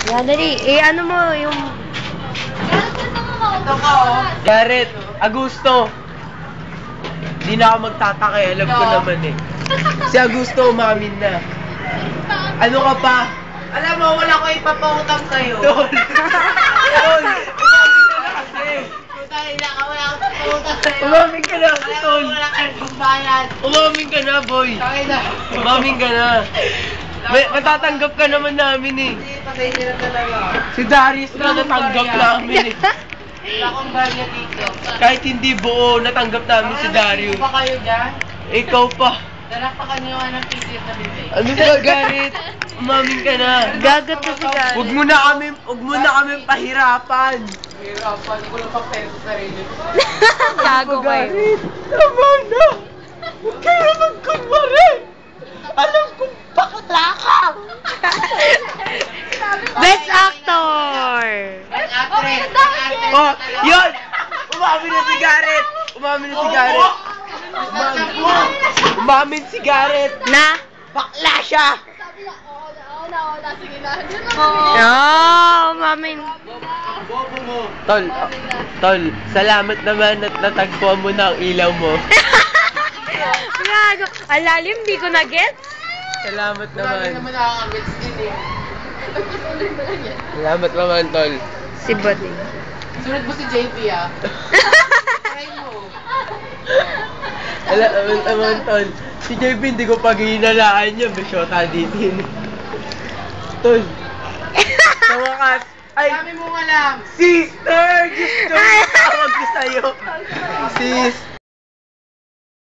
Yan, dali. Ano mo yung... Ito ka, oh. Garrett, Augusto. Di na ako magtataka, alam ko naman eh. Si Augusto umamin na. Ano ka pa? Alam mo, wala ko ipapautang sa'yo. Tol! Tol! Umamin ka na kasi! Wala akong ipapautang sa'yo. Umamin ka na kasi, Tol! Wala kang kumbayan. Umamin ka na, boy! Umamin ka na. Matatanggap ka naman namin eh. Hindi, pasensya na talaga. Si Darius na natanggap namin eh. Wala akong barya dito. Kahit hindi buo, natanggap namin si Darius. Ano ba kayo dyan? Ikaw pa. Dalapakan nyo nga ng pisit na bibig. Ano ba, Garrett? Umamin ka na. Gagat na si Garrett. Huwag mo na kami pahirapan. Hirapan, hindi ko lang pa-pero sa sarili. Gago kayo. Tama na. Huwag kayo magkunwari. Alam kong bakla ka. Best actor! Actress! Oh, yun! Umamin na si Garrett. Umamin na si Garrett. Umamin si Garrett. Na? Bakla siya. Oh, mamin. Tol, salamat naman at natagpuan mo na ang ilaw mo. Gago. Ang lalim, di ko na-get. Salamat Marami naman. naman nakakagets din eh. Salamat naman, Tol. Si Buddy. Sunod mo si JP ah. Try mo. Salamat naman, Tol. Si JP hindi ko pag hinalaan niya. May shota dito. Tol. Sa wakas. Ay, Dami mo nga lang. sister! Gusto ko tawag ko sa'yo. Sis.